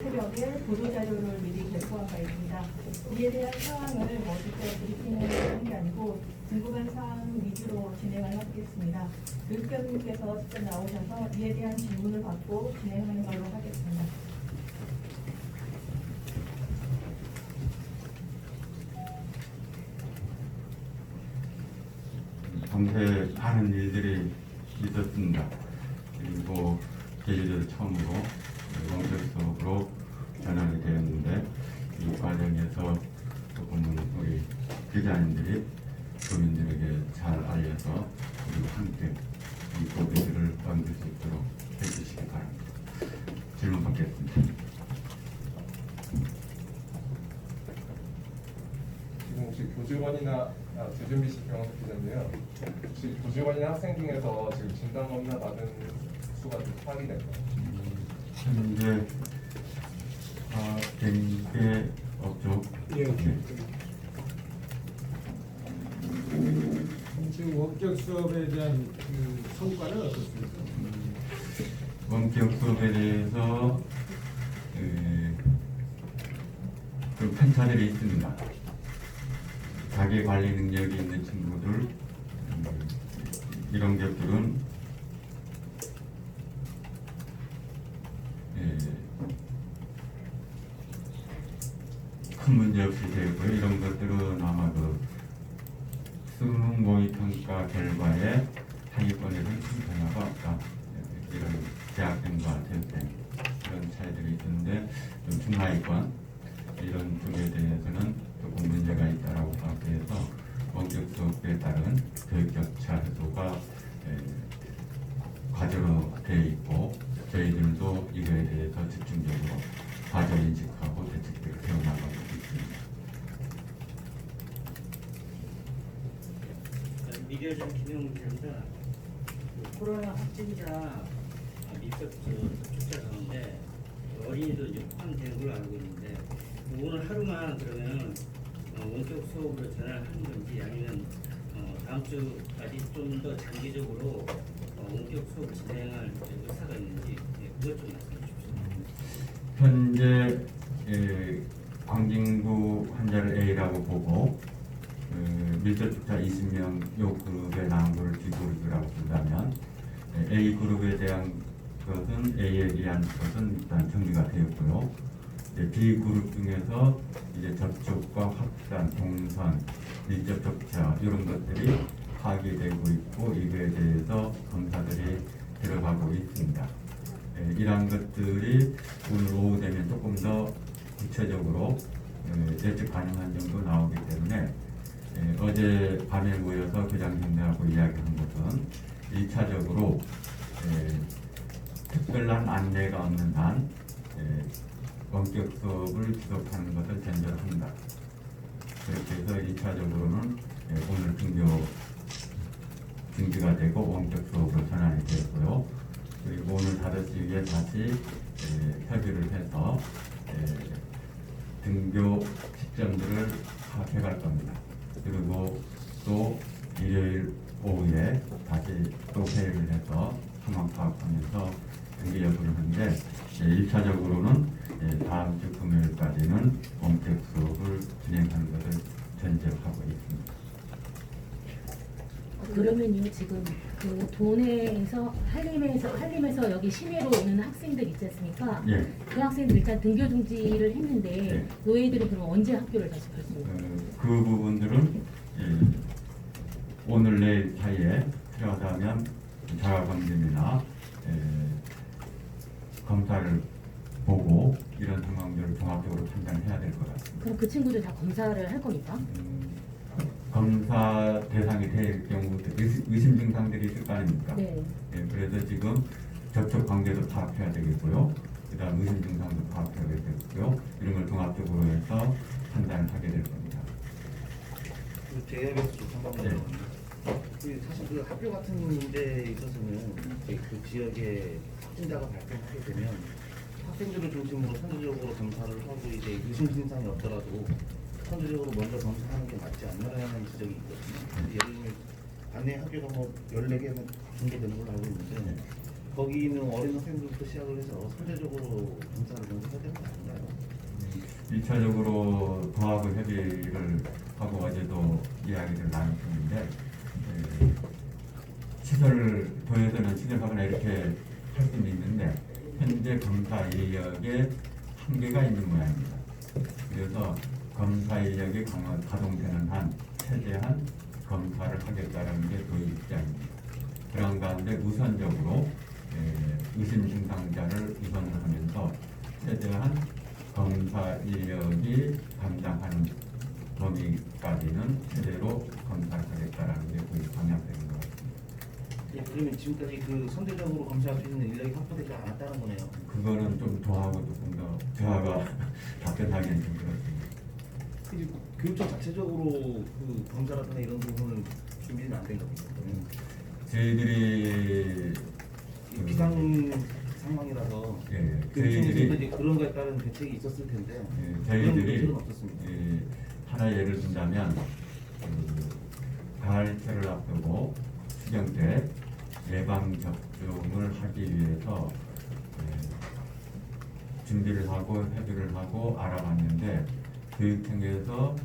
새벽에 보도자료를 미리 배포한 바 있습니다. 이에 대한 사항을 어디서 브리핑을 하는 게 아니고 궁금한 사항 위주로 진행을 하겠습니다. 교육감님께서 직접 나오셔서 이에 대한 질문을 받고 진행하는 걸로 하겠습니다. 밤새 많은 일들이 있었습니다. 그리고 제주도 처음으로 원격수업으로 전환이 되었는데 이 과정에서 조금은 우리 기자님들이 국민들에게 잘 알려서 그리고 함께 이 고비들을 넘길 수 있도록 해주시기 바랍니다. 질문 받겠습니다. 지금 혹시 교직원이나 조준비 씨 병원 기자인데요. 혹시 교직원이나 학생 중에서 지금 진단검사 받은 수가 좀 파악이 될까요? 현재 된 게 없죠. 예. 네. 지금 원격 수업에 대한 그 성과는 어떻습니까? 원격 수업에 대해서 좀 편차들이 있습니다. 자기 관리 능력이 있는 친구들 이런 것들은 큰 문제 없이 되고요. 이런 것들은 아마 그 수능 모의 평가 결과에 하위권에는 큰 변화가 없다. 이런 대학생과 대학생 이런 차이들이 있는데 좀 중하위권 이런 쪽에 대해서는 조금 문제가 있다라고 생각해서 원격 수업에 따른 교육 격차 해소가 과제로 되어 있고 저희들도 이거에 대해서 집중적으로 과제 인식하고 대책들을 세워나가고 있습니다. 미디어전 김용기입니다. 코로나 확진자 밀접 접촉자 가운데 어린이도 이제 포함된 걸로 알고 있는데 오늘 하루만 그러면 원격 수업으로 전환하는 건지 아니면 다음 주까지 좀 더 장기적으로 원격 수업을 진행할 의사가 있는지 그것 좀 말씀해 주십시오. 현재 광진구 환자를 A라고 보고 밀접촉자 20명 요 그룹에 나온 거를 B그룹이라고 본다면 A 그룹에 대한 것은 A에 대한 것은 일단 정리가 되었고요. B 그룹 중에서 이제 접촉과 확산, 동선, 밀접촉자 이런 것들이 파악되고 있고 이거에 대해서 검사들이 들어가고 있습니다. 이러한 것들이 오늘 오후 되면 조금 더 구체적으로 예측 가능한 정도 나오기 때문에 어제 밤에 모여서 교장님들하고 이야기한 것은 1차적으로 특별한 안내가 없는 한 원격 수업을 지속하는 것을 전제로 합니다. 그렇게 해서 1차적으로는 오늘 등교 중지가 되고 원격 수업으로 전환이 되었고요. 그리고 오늘 5시에 다시 협의를 해서 등교 시점들을 파악해 갈 겁니다. 그리고 또 일요일 오후에 다시 또 회의를 해서 상황 파악하면서 등교 여부를 하는데 1차적으로는 다음 주 금요일까지는 원격 수업을 진행하는 것을 전제로 하고 있습니다. 그러면요 지금 그 도내에서 한림에서 여기 시내로 오는 학생들 있지 않습니까? 예. 그 학생들 일단 등교 중지를 했는데 예. 노예들은 그럼 언제 학교를 다시 갈 수 있나요? 그 부분들은 오늘 내일 사이에 필요하다면 자가검진이나 검사를 보고 이런 상황들을 종합적으로 판단해야 될 것 같습니다. 그럼 그 친구들 다 검사를 할 겁니까? 검사 대상이 될 경우 의심 증상들이 있을 거 아닙니까? 네. 그래서 지금 접촉 관계도 파악해야 되겠고요. 그다음 의심 증상도 파악해야 되겠고요. 이런 걸 종합적으로 해서 판단을 하게 될 겁니다. 대학에서 좀 한번 네. 사실 그 학교 같은 데 있어서는 그 지역에 확진자가 발생하게 되면 학생들을 중심으로 선제적으로 검사를 하고 이제 의심 증상이 없더라도 선제적으로 먼저 검사하는 게 맞지 않나라는 지적이 있거든요. 예를 들면 관내 학교가 뭐 14개는 중개되는 걸로 알고 있는데 거기 있는 어린 학생들부터 시작을 해서 선제적으로 검사를 먼저 해야 되는 거 아닌가요? 1차적으로 도하고 협의를 하고 어제도 이야기를 나눴었는데 도에서는 시설하거나 이렇게 할 수는 있는데 현재 검사 인력에 한계가 있는 모양입니다. 그래서 검사 인력이 가동되는 한 최대한 검사를 하겠다는 게 도의 입장입니다. 그런 가운데 우선적으로 의심 증상자를 우선을 하면서 최대한 검사 인력이 감당하는 범위까지는 최대로 검사를 하겠다는 게 도의 방향되는 것 같습니다. 예, 그러면 지금까지 그 선제적으로 검사할 수 있는 인력이 확보되지 않았다는 거네요. 그거는 좀 도하고 조금 더 대화가 답변하기는 좀 그렇습니다. 이제 교육청 자체적으로 그 검사라든가 이런 부분은 준비는 안 된 겁니다. 저희들이 이 비상 상황이라서 예, 교육청에서 저희들이 이제 그런 거에 따른 대책이 있었을 텐데 예, 그런 저희들이 대책은 없었습니다. 하나 예를 든다면 가을철을 앞두고 수경 때 예방 접종을 하기 위해서 준비를 하고 협의를 하고 알아봤는데 교육청에서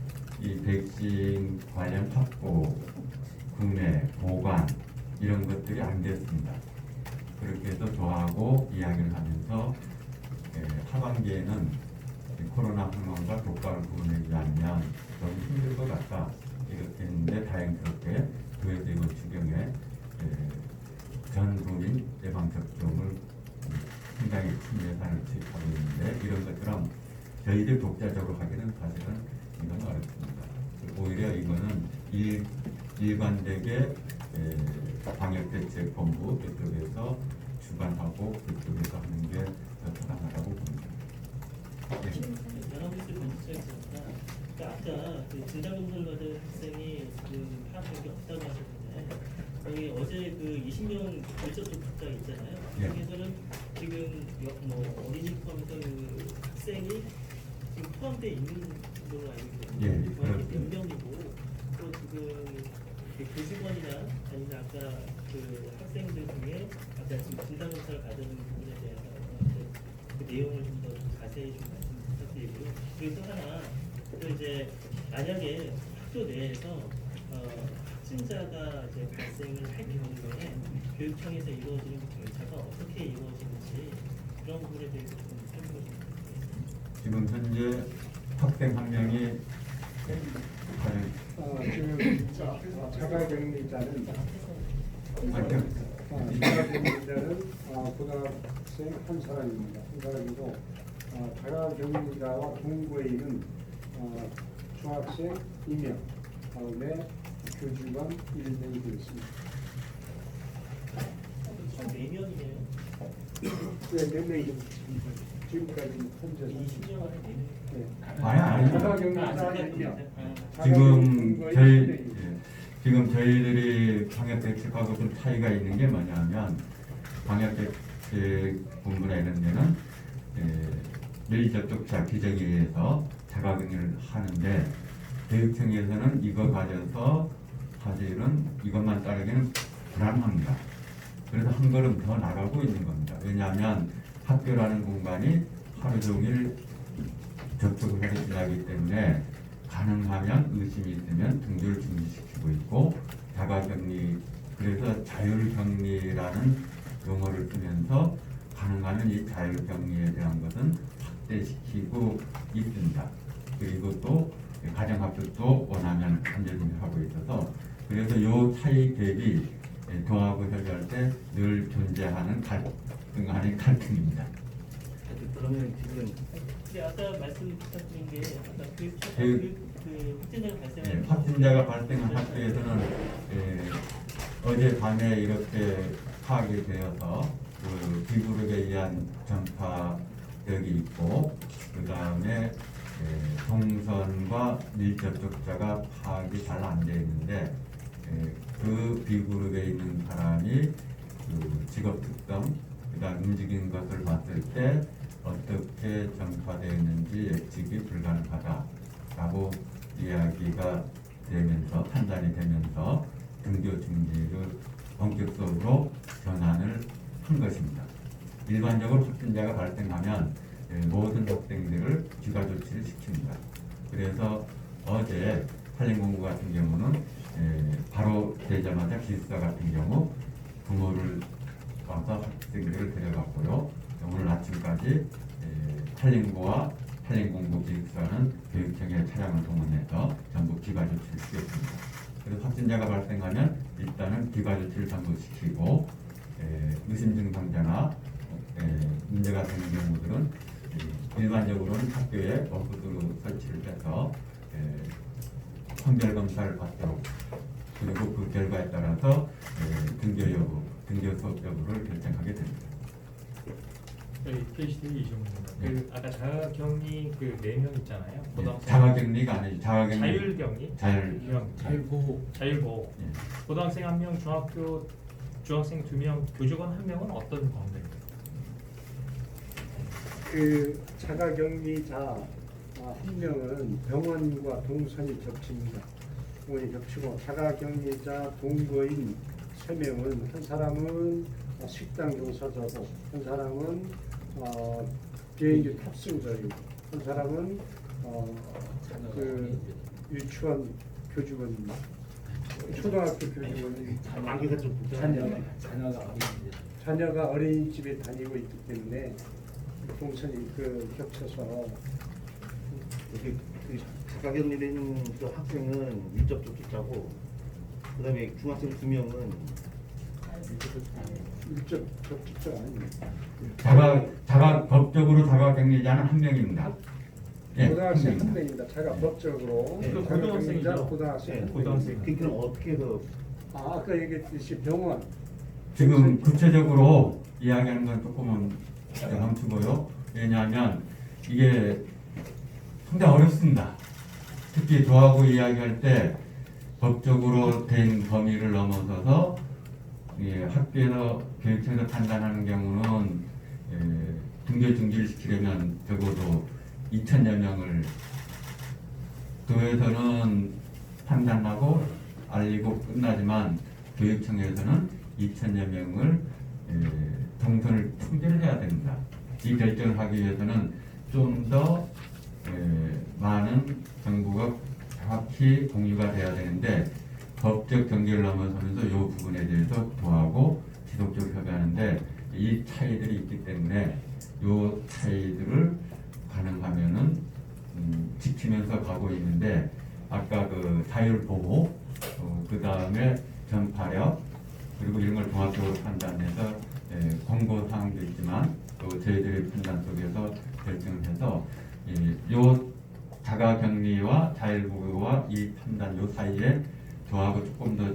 이 백신 관련 확보, 구매, 보관 이런 것들이 안 됐습니다. 그렇게 해서 저하고 이야기를 하면서 하반기에는 코로나 상황과 효과를 구분하지 않으면 너무 힘들 것 같다 이렇게 했는데 다행스럽게 교회도 이번 추경에 전 국민 예방 접종을 상당히 큰 예산을 투입하고 있는데 이런 것처럼 저희들 독자적으로 하기는 사실은 이건 어렵습니다. 오히려 이거는 일관되게 방역대책본부 그쪽에서 주관하고 그쪽에서 하는 게 더 타당하다고 봅니다. 연합뉴스 건축처에서니까 아까 그 진단검사를 받은 학생이 지금 파악된 게 없다고 하셨는데 여기 어제 그 20명 결정 조사가 있잖아요. 예. 거기서는 지금 뭐 어린이 포함해서 그 학생이 지금 포함되어 있는 걸로 알고 있거든요. 예, 정확히 그렇습니다. 몇 명이고 또 지금 그 교직원이나 아니면 아까 그 학생들 중에 아까 지금 진단검사를 받은 부분에 대해서 그 내용을 좀 더 자세히 좀 말씀 부탁드리고요. 그리고 또 하나 또 이제 만약에 학교 내에서 확진자가 이제 발생을 할 경우에 교육청에서 이루어지는 절차가 어떻게 이루어지는지 그런 부분에 대해서 좀 설명을 좀 부탁드리겠습니다. 지금 현재 학생 한 명이 지금 자가격리자는 고등학생 한 사람입니다. 한 사람이고 자가격리자와 동거에 있는 중학생 2명, 다음에 교직원 1명이 되었습니다. 총 4명이네요. 네, 4명이 지금까지 현재 20명 안에 4명. 네. 아니 자가격리자 1명. 지금 저희들이 방역 대책하고 좀 차이가 있는 게 뭐냐면 방역 대책 본부나 이런 데는 밀접촉자 규정에 의해서 자가격리를 하는데 교육청에서는 이거 가져서 사실은 이것만 따르기는 불안합니다. 그래서 한 걸음 더 나가고 있는 겁니다. 왜냐하면 학교라는 공간이 하루 종일 접촉을 하기 때문에 가능하면 의심이 있으면 등교를 중지시키고 있고 자가격리 그래서 자율격리라는 용어를 쓰면서 가능하면 이 자율격리에 대한 것은 확대시키고 있습니다. 그리고 또 가정학습도 원하면 한정하고 있어서 그래서 이 차이 대비 도하고 협의할 때 늘 존재하는 갈등 아닌 갈등입니다. 그러면 지금 아까 말씀 부탁드린 게 아까 교육청 그 확진자가 발생한 확진자가 발생한 학교에서는 어젯밤에 이렇게 파악이 되어서 그 비그룹에 의한 전파력이 있고 그 다음에 동선과 밀접촉자가 파악이 잘 안 되어 있는데 그 비그룹에 있는 사람이 그 직업 특성 그다음 움직이는 것을 봤을 때 어떻게 전파되어 있는지 예측이 불가능하다라고 이야기가 되면서 판단이 되면서 등교 중지를 본격적으로 전환을 것입니다. 일반적으로 확진자가 발생하면 모든 학생들을 귀가 조치를 시킵니다. 그래서 어제 한림공고 같은 경우는 바로 되자마자 기숙사 같은 경우 부모를 와서 학생들을 데려갔고요. 오늘 아침까지 한림고와 한림공고 기숙사는 교육청의 차량을 동원해서 전부 귀가 조치를 시켰습니다. 그래서 확진자가 발생하면 일단은 귀가 조치를 전부 시키고 의심 증상자나 문제가 되는 경우들은 일반적으로는 학교에 워크스루 설치를 해서 선별 검사를 받도록, 그리고 그 결과에 따라서 등교 여부, 등교 수업 여부를 결정하게 됩니다. PhD 이종입니다. 그 아까 자가격리 그 4명 있잖아요. 고등학생 자가격리가 아니죠. 자가격리. 자율격리. 자율. 자율보호. 예. 고등학생 1명, 중학생 2명, 교직원 1명은 어떤 관계입니까? 그 자가격리자 한 명은 병원과 동선이 겹칩니다. 동선이 겹치고 자가격리자 동거인 3명은 한 사람은 식당 종사자고 한 사람은 비행기 탑승자이고 한 사람은 그 유치원 교직원입니다. 초등학교 교직원이 관계가 좀 자녀가 어린이집에 다니고 있기 때문에 동선이 겹쳐서 그 자가격리된 그 학생은 밀접 접촉자고, 그다음에 중학생 2명은 밀접 접촉자가 아닙니다. 법적으로 자가격리자는 1명입니다. 고등학생 한 명입니다. 제가 법적으로 그 자가격리자 고등학생이죠? 고등학생 한 고등학생. 명입니다. 그럼 어떻게 해서 아까 얘기했듯이 병원 지금 구체적으로 이야기하는 건 조금은 멈추고요. 왜냐하면 이게 상당히 어렵습니다. 특히 저하고 이야기할 때 법적으로 된 범위를 넘어서서 학교에서 교육청에서 판단하는 경우는 등교 중지를 시키려면 적어도 2,000여 명을 교회에서는 판단하고 알리고 끝나지만 교육청에서는 2,000여 명을 동선을 통제해야 됩니다. 이 결정을 하기 위해서는 좀 더 많은 정보가 정확히 공유가 돼야 되는데, 법적 경계를 넘어서면서 이 부분에 대해서 도하고 지속적으로 협의하는데 이 차이들이 있기 때문에 이 차이들을 가능하면은 지키면서 가고 있는데, 아까 그 자율보호, 그 다음에 전파력, 그리고 이런 걸 종합적으로 판단해서 권고 사항도 있지만 또 저희들의 판단 속에서 결정을 해서 요 자가격리와 자율보호와 이 판단 요 사이에 저하고 조금 더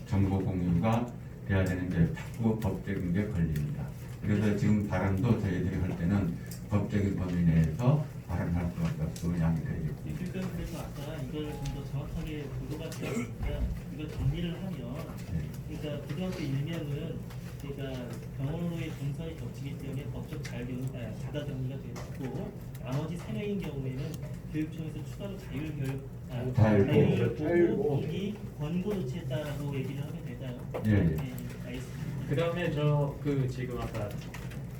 정보 공유가 돼야 되는 게 자꾸 법적인 게 걸립니다. 그래서 지금 발언도 저희들이 할 때는 법적인 범위 내에서 발언할 수밖에 없고 양해드리겠습니다. 그래서 아까 이걸 좀 더 정확하게 보도가 되었으니까 이걸 정리를 하면, 그러니까 고등학교 1명은 그러니까 병원으로의 동선이 겹치기 때문에 법적 자가격리가 되고, 나머지 3명인 경우에는 교육청에서 추가로 자율보호이 권고 조치했다라고 얘기를 하면 될까요? 예. 알겠습니다. 그다음에 그 지금 아까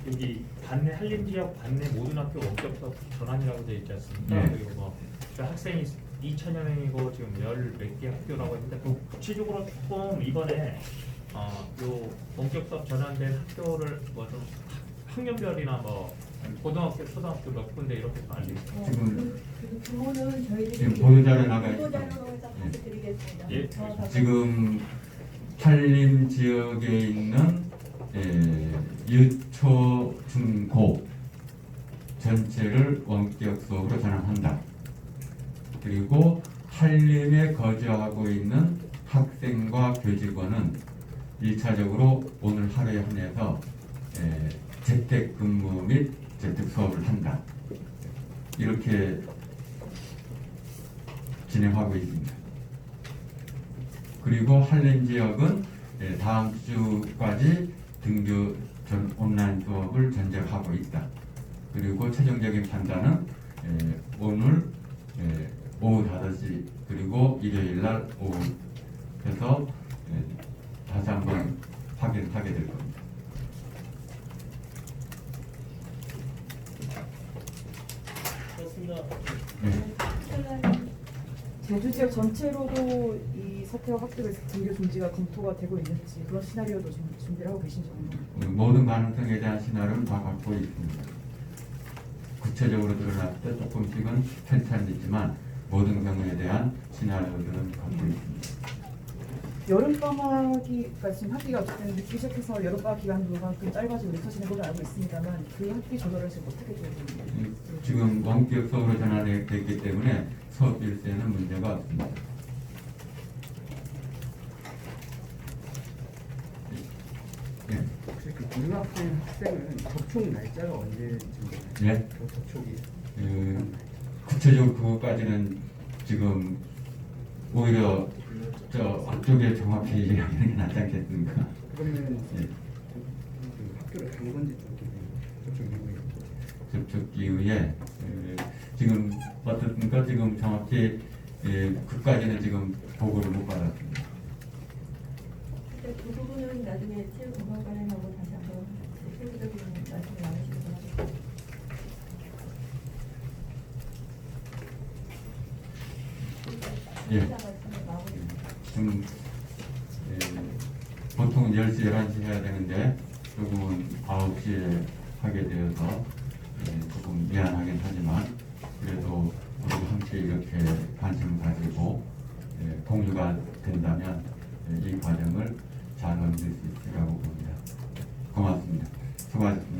여기 관내 한림 지역 관내 모든 학교 원격수업 전환이라고 되어 있지 않습니까? 네. 그리고 그 학생이 2,000여 명이고 지금 10몇 개 학교라고 했는데 그 구체적으로 조금 이번에 요 원격수업 전환된 학교를 뭐 좀 학년별이나 뭐 고등학교, 초등학교 몇 군데 이렇게 좀 알리죠. 지금 그 부모는 저희들이 지금 보도자료 나가 보도자료로 있습니다. 해서 다시 드리겠습니다. 예. 지금 한림 지역에 있는 유초, 중, 고 전체를 원격 수업으로 전환한다. 그리고 한림에 거주하고 있는 학생과 교직원은 1차적으로 오늘 하루에 한해서 재택근무 및 재택 수업을 한다. 이렇게 진행하고 있습니다. 그리고 한림 지역은 다음 주까지 등교 전 온라인 수업을 전제하고 있다. 그리고 최종적인 판단은 오늘 오후 5시 그리고 일요일 날 오후 해서 다시 한번 확인하게 될 겁니다. 그렇습니다. 네. 제주 지역 전체로도 이 사태와 학교의 등교 중지가 검토가 되고 있는지 그런 시나리오도 좀 준비를 하고 계신지 궁금합니다. 모든 가능성에 대한 시나리오는 다 갖고 있습니다. 구체적으로 드러날 때 조금씩은 편차는 모든 경우에 대한 시나리오들은 갖고 있습니다. 여름방학이, 그러니까 지금 학기가 어쨌든 늦기 시작해서 여름방학 기간도 그만큼 짧아지고 늦어지는 걸로 알고 있습니다만 그 학기 조절을 지금 어떻게 되고 있는지. 지금 원격 수업으로 전환됐기 때문에 수업 일수에는 문제가 없습니다. 예. 혹시 그 고등학생 학생은 접촉 날짜가 언제쯤 예? 접촉이 구체적으로 그것까지는 지금 오히려 저 앞쪽에 정확히 얘기하는 게 낫지 않겠습니까? 그러면 예. 그 학교를 간 건지 접촉 이후에 접촉 이후에 지금 어떻습니까? 지금 정확히 그까지는 지금 보고를 못 받았습니다. 그 부분은 나중에 체육건강관련하고 다시 한번 세부적인 말씀을 나누시도록 하겠습니다. 예. 말씀을 마무리. 지금 보통 10시, 11시 해야 되는데 조금은 9시에 하게 되어서 조금 미안하긴 하지만 그래도 우리 함께 이렇게 관심을 가지고 공유가 된다면 이 과정을 잘 넘길 수 있으리라고 봅니다. 고맙습니다. 수고하셨습니다.